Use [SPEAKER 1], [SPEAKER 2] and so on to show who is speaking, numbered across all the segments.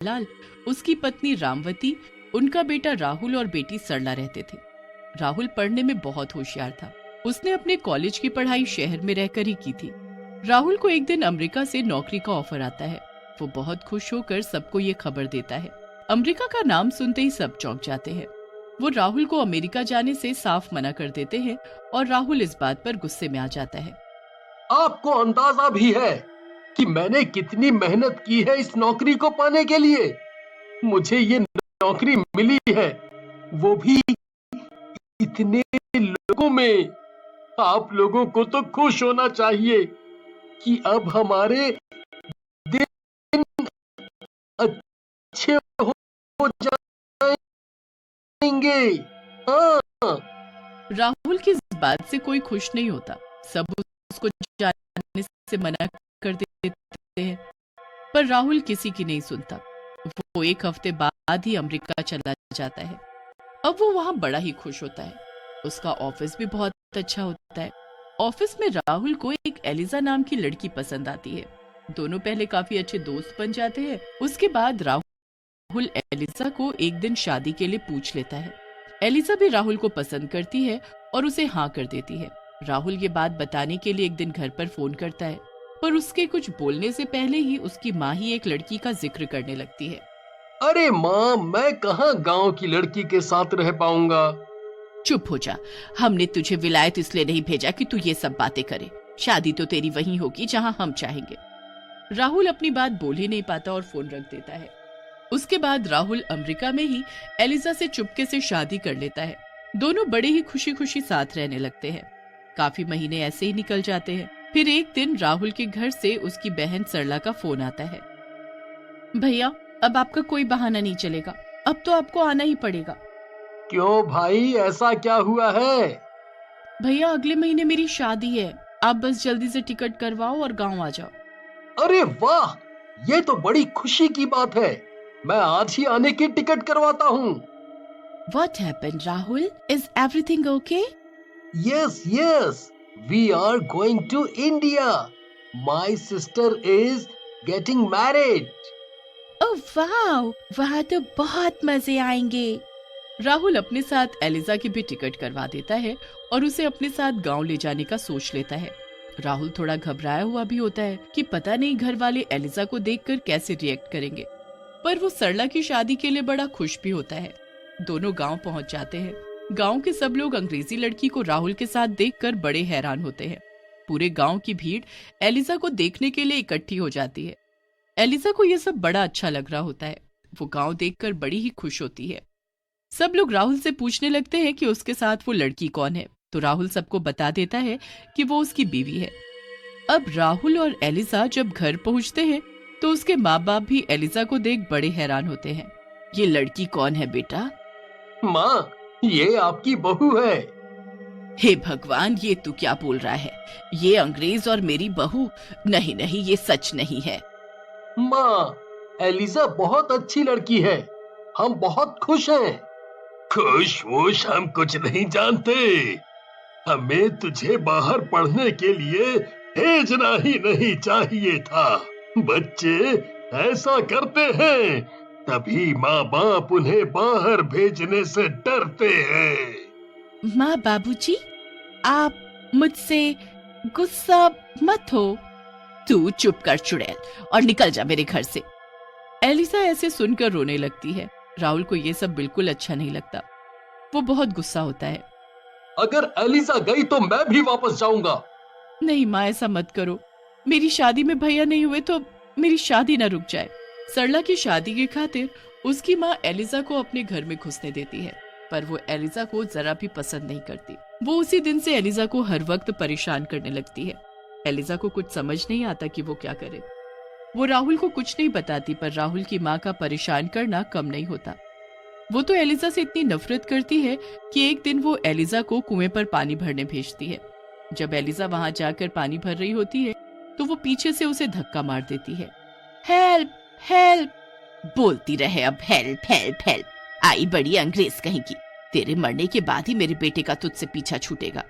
[SPEAKER 1] लाल, उसकी पत्नी रामवती, उनका बेटा राहुल और बेटी सरला रहते थे। राहुल पढ़ने में बहुत होशियार था। उसने अपने कॉलेज की पढ़ाई शहर में रहकर ही की थी। राहुल को एक दिन अमेरिका से नौकरी का ऑफर आता है। वो बहुत खुश होकर सबको ये खबर देता है। अमेरिका का नाम सुनते ही सब चौंक जाते हैं। वो राहुल को अमेरिका जाने से साफ मना कर देते हैं और राहुल इस बात पर गुस्से में आ जाता है।
[SPEAKER 2] आपको अंदाजा भी है कि मैंने कितनी मेहनत की है इस नौकरी को पाने के लिए। मुझे ये नौकरी मिली है, वो भी इतने लोगों में। आप लोगों को तो खुश होना चाहिए कि अब हमारे दिन अच्छे हो जाएंगे। हाँ।
[SPEAKER 1] राहुल की इस बात से कोई खुश नहीं होता। सब उसको जाने से मना कर देते हैं, पर राहुल किसी की नहीं सुनता। वो एक हफ्ते बाद ही अमेरिका चला जाता है। अब वो वहां बड़ा ही खुश होता है। उसका ऑफिस भी बहुत अच्छा होता है। ऑफिस में राहुल को एक एलिजा नाम की लड़की पसंद आती है। दोनों पहले काफी अच्छे दोस्त बन जाते हैं। उसके बाद राहुल एलिजा को एक दिन शादी के लिए पूछ लेता है। एलिजा भी राहुल को पसंद करती है और उसे हाँ कर देती है। राहुल ये बात बताने के लिए एक दिन घर पर फोन करता है, पर उसके कुछ बोलने से पहले ही उसकी माँ ही एक लड़की का जिक्र करने लगती है।
[SPEAKER 2] अरे माँ, मैं कहाँ गांव की लड़की के साथ रह पाऊंगा।
[SPEAKER 1] चुप हो जा। हमने तुझे विलायत इसलिए नहीं भेजा कि तू ये सब बातें करे। शादी तो तेरी वहीं होगी जहां हम चाहेंगे। राहुल अपनी बात बोल ही नहीं पाता और फोन रख देता है। उसके बाद राहुल अमेरिका में ही एलिजा से चुपके से शादी कर लेता है। दोनों बड़े ही खुशी खुशी साथ रहने लगते हैं। काफी महीने ऐसे ही निकल जाते हैं। फिर एक दिन राहुल के घर से उसकी बहन सरला का फोन आता है। भैया, अब आपका कोई बहाना नहीं चलेगा। अब तो आपको आना ही पड़ेगा।
[SPEAKER 2] क्यों भाई, ऐसा क्या हुआ है?
[SPEAKER 1] भैया, अगले महीने मेरी शादी है। आप बस जल्दी से टिकट करवाओ और गांव आ जाओ।
[SPEAKER 2] अरे वाह, ये तो बड़ी खुशी की बात है। मैं आज ही आने की टिकट करवाता हूँ।
[SPEAKER 1] What happened, Rahul? Is everything okay?
[SPEAKER 2] Yes, yes. We are going to India. My sister is getting married.
[SPEAKER 1] Oh wow! वहाँ तो बहुत मजे आएंगे। राहुल अपने साथ एलिजा की भी टिकट करवा देता है और उसे अपने साथ गांव ले जाने का सोच लेता है। राहुल थोड़ा घबराया हुआ भी होता है कि पता नहीं घर वाले एलिजा को देखकर कैसे रिएक्ट करेंगे, पर वो सरला की शादी के लिए बड़ा खुश भी होता है। दोनों गांव पहुंच जाते हैं। गांव के सब लोग अंग्रेजी लड़की को राहुल के साथ देखकर बड़े हैरान होते हैं। पूरे गांव की भीड़ एलिजा को देखने के लिए इकट्ठी हो जाती है। एलिजा को यह सब बड़ा अच्छा लग रहा होता है। वो गांव देखकर बड़ी ही खुश होती है। सब लोग राहुल से पूछने लगते हैं कि उसके साथ वो लड़की कौन है, तो राहुल सबको बता देता है कि वो उसकी बीवी है। अब राहुल और एलिजा जब घर पहुंचते हैं तो उसके माँ बाप भी एलिजा को देख बड़े हैरान होते हैं। ये लड़की कौन है बेटा?
[SPEAKER 2] माँ, ये आपकी बहू है।
[SPEAKER 1] हे भगवान, ये तू क्या बोल रहा है? ये अंग्रेज और मेरी बहू? नहीं नहीं, ये सच नहीं है।
[SPEAKER 2] माँ, एलिजा बहुत अच्छी लड़की है। हम बहुत खुश हैं। खुश वुश हम कुछ नहीं जानते। हमें तुझे बाहर पढ़ने के लिए भेजना ही नहीं चाहिए था। बच्चे ऐसा करते हैं, तभी माँ बाप उन्हें बाहर भेजने से डरते हैं।
[SPEAKER 1] माँ बाबूजी, आप मुझसे गुस्सा मत हो। तू चुप कर चुड़ैल और निकल जा मेरे घर से। एलिसा ऐसे सुनकर रोने लगती है। राहुल को ये सब बिल्कुल अच्छा नहीं लगता। वो बहुत गुस्सा होता है।
[SPEAKER 2] अगर एलिसा गई तो मैं भी वापस जाऊंगा।
[SPEAKER 1] नहीं माँ, ऐसा मत करो। मेरी शादी में भैया नहीं हुए तो मेरी शादी न रुक जाए। सरला की शादी की खातिर उसकी माँ एलिजा को अपने घर में घुसने देती है, पर वो एलिजा को जरा भी पसंद नहीं करती। वो उसी दिन से एलिजा को हर वक्त परेशान करने लगती है। एलिजा को कुछ समझ नहीं आता कि वो क्या करे। वो राहुल को कुछ नहीं बताती, पर राहुल की माँ का परेशान करना कम नहीं होता। वो तो एलिजा से इतनी नफरत करती है कि एक दिन वो एलिजा को कुएं पर पानी भरने भेजती है। जब एलिजा वहां जाकर पानी भर रही होती है तो वो पीछे से उसे धक्का मार देती है। हेल्प हेल्प बोलती रहे अब, हेल्प हेल्प हेल्प। आई बड़ी अंग्रेज कहीं की। तेरे मरने के बाद ही मेरे बेटे का तुझसे पीछा छूटेगा।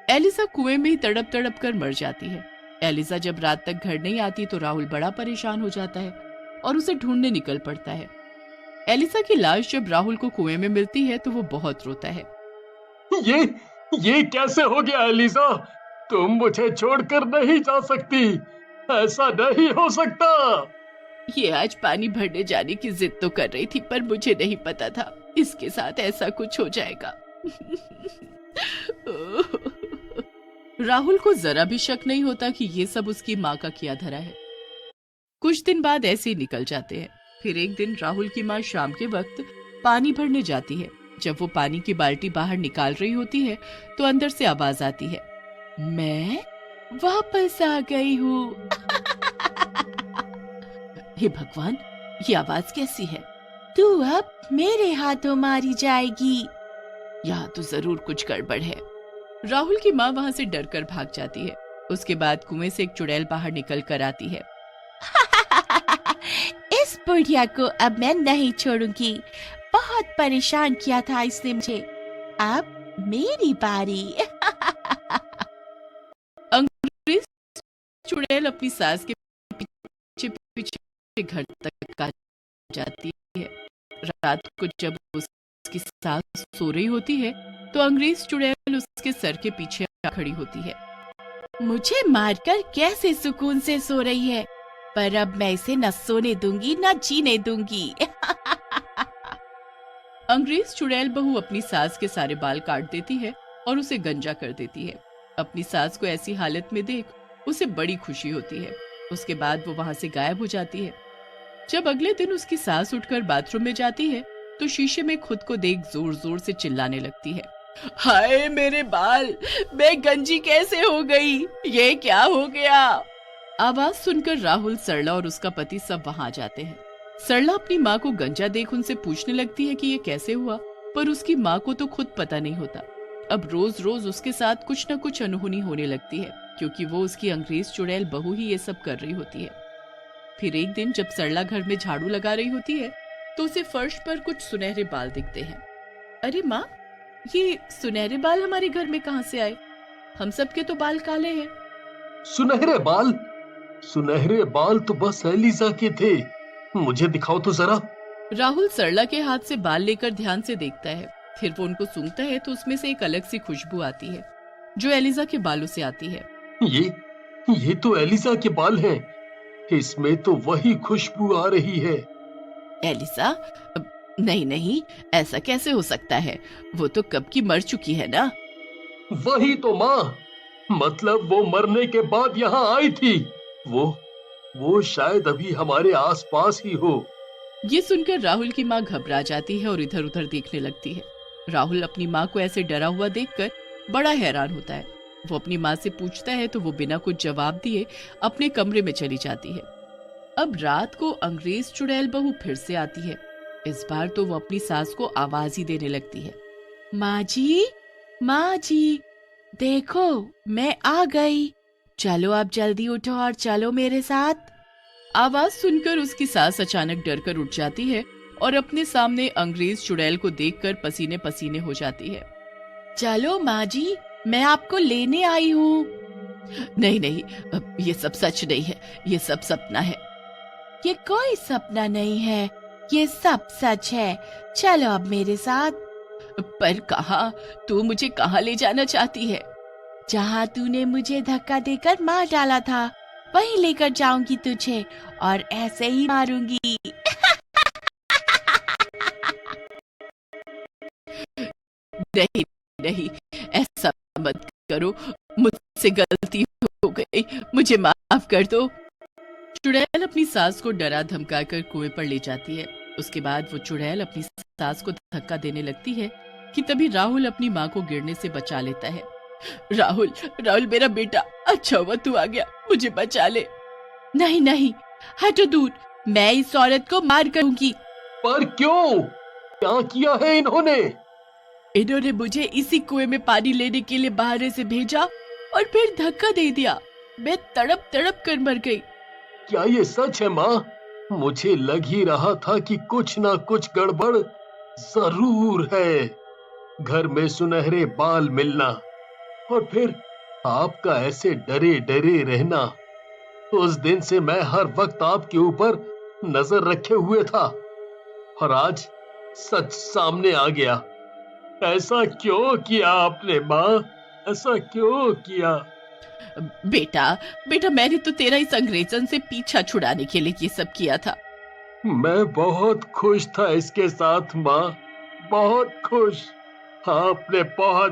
[SPEAKER 1] एलिजा कुएं में ही तड़प तड़प कर मर जाती है। एलिजा जब रात तक घर नहीं आती तो राहुल बड़ा परेशान हो जाता है। और उसे ढूंढने निकल पड़ता है। एलिसा की लाश जब राहुल को कुएं में मिलती है तो वो बहुत रोता है।
[SPEAKER 2] ये ये कैसे हो गया एलिसा? तुम मुझे छोड़कर नहीं जा सकती। ऐसा नहीं हो सकता।
[SPEAKER 1] ये आज पानी भरने जाने की जिद तो कर रही थी, पर मुझे नहीं पता था इसके साथ ऐसा कुछ हो जाएगा। राहुल को जरा भी शक नहीं होता कि ये सब उसकी माँ का किया धरा है। कुछ दिन बाद ऐसे ही निकल जाते हैं। फिर एक दिन राहुल की माँ शाम के वक्त पानी भरने जाती है। जब वो पानी की बाल्टी बाहर निकाल रही होती है तो अंदर से आवाज आती है, मैं वापस आ गई हूँ। हे भगवान, ये आवाज कैसी है? तू अब मेरे हाथों मारी जाएगी। यहाँ तो जरूर कुछ गड़बड़ है। राहुल की माँ वहाँ से डरकर भाग जाती है। उसके बाद कुएं से एक चुड़ैल बाहर निकल कर आती है। इस बुढ़िया को अब मैं नहीं छोड़ूंगी। बहुत परेशान किया था इसने मुझे। अब मेरी बारी। अंग्रेज चुड़ैल अपनी सास के पीछे पीछे घर तक आ जाती है। रात को जब उसकी सास सो रही होती है तो अंग्रेज चुड़ैल उसके सर के पीछे खड़ी होती है। मुझे मारकर कैसे सुकून से सो रही है, पर अब मैं इसे न सोने दूंगी न जीने दूंगी। अंग्रेज चुड़ैल बहू अपनी सास के सारे बाल काट देती है और उसे गंजा कर देती है। अपनी सास को ऐसी हालत में देख उसे बड़ी खुशी होती है। उसके बाद वो वहां से गायब हो जाती है। जब अगले दिन उसकी सास उठकर बाथरूम में जाती है तो शीशे में खुद को देख जोर जोर से चिल्लाने लगती है, हाय मेरे बाल, मैं गंजी कैसे हो गई? ये क्या हो गया? आवाज सुनकर राहुल, सरला और उसका पति सब वहां आ जाते हैं। सरला अपनी माँ को गंजा देख उनसे पूछने लगती है कि ये कैसे हुआ, पर उसकी माँ को तो खुद पता नहीं होता। अब रोज रोज उसके साथ कुछ न कुछ अनहोनी होने लगती है, क्योंकि वो उसकी अंग्रेज चुड़ैल बहू ही ये सब कर रही होती है। फिर एक दिन जब सरला घर में झाड़ू लगा रही होती है तो उसे फर्श पर कुछ सुनहरे बाल दिखते हैं। अरे माँ, ये सुनहरे बाल हमारे घर में कहाँ से आए? हम सबके तो बाल काले हैं।
[SPEAKER 2] सुनहरे बाल? सुनहरे बाल तो बस एलिसा के थे। मुझे दिखाओ तो जरा।
[SPEAKER 1] राहुल सरला के हाथ से बाल लेकर ध्यान से देखता है। फिर वो उनको सूंघता है तो उसमें से एक अलग सी खुशबू आती है जो एलिसा के बालों से आती है।
[SPEAKER 2] ये तो एलिसा के बाल हैं। इसमें तो वही खुशबू आ रही है।
[SPEAKER 1] एलिसा? नहीं नहीं, ऐसा कैसे हो सकता है? वो तो कब की मर चुकी है ना।
[SPEAKER 2] वही तो माँ, मतलब वो मरने के बाद यहाँ आई थी। वो शायद अभी हमारे आसपास ही हो।
[SPEAKER 1] ये सुनकर राहुल की माँ घबरा जाती है और इधर उधर देखने लगती है। राहुल अपनी माँ को ऐसे डरा हुआ देखकर बड़ा हैरान होता है। वो अपनी माँ से पूछता है तो वो बिना कुछ जवाब दिए अपने कमरे में चली जाती है। अब रात को अंग्रेज चुड़ैल बहू फिर से आती है। इस बार तो वो अपनी सास को आवाज ही देने लगती है, माँ जी, देखो मैं आ गई। चलो अब जल्दी उठो और चलो मेरे साथ। आवाज सुनकर उसकी सास अचानक डरकर उठ जाती है और अपने सामने अंग्रेज चुड़ैल को देखकर पसीने पसीने हो जाती है। चलो माँ जी, मैं आपको लेने आई हूँ। नहीं नहीं, ये सब सच नहीं है, ये सब सपना है। ये कोई सपना नहीं है, ये सब सच है। चलो अब मेरे साथ। पर कहाँ? तू मुझे कहाँ ले जाना चाहती है? जहाँ तूने मुझे धक्का देकर मार डाला था वहीं लेकर जाऊंगी तुझे और ऐसे ही मारूंगी। नहीं नहीं, ऐसा मत करो, मुझसे गलती हो गई, मुझे माफ कर दो। चुड़ैल अपनी सास को डरा धमका कर कुएं पर ले जाती है। उसके बाद वो चुड़ैल अपनी सास को धक्का देने लगती है कि तभी राहुल अपनी माँ को गिरने से बचा लेता है। राहुल मेरा बेटा, अच्छा हुआ तू आ गया, मुझे बचा ले। नहीं नहीं, हटो दूर, मैं इस औरत को मार करूंगी।
[SPEAKER 2] पर क्यों? क्या किया है इन्होंने?
[SPEAKER 1] इन्होंने मुझे इसी कुएं में पानी लेने के लिए बाहर से भेजा और फिर धक्का दे दिया। मैं तड़प तड़प कर मर गई।
[SPEAKER 2] क्या ये सच है माँ? मुझे लग ही रहा था कि कुछ ना कुछ गड़बड़ जरूर है। घर में सुनहरे बाल मिलना और फिर आपका ऐसे डरे डरे रहना। उस दिन से मैं हर वक्त आपके ऊपर नजर रखे हुए था और आज सच सामने आ गया। ऐसा क्यों किया आपने माँ? ऐसा क्यों किया?
[SPEAKER 1] बेटा बेटा, मैंने तो तेरा इस अंग्रेजन से पीछा छुड़ाने के लिए ये सब किया था।
[SPEAKER 2] मैं बहुत खुश था इसके साथ माँ, बहुत खुश। आपने बहुत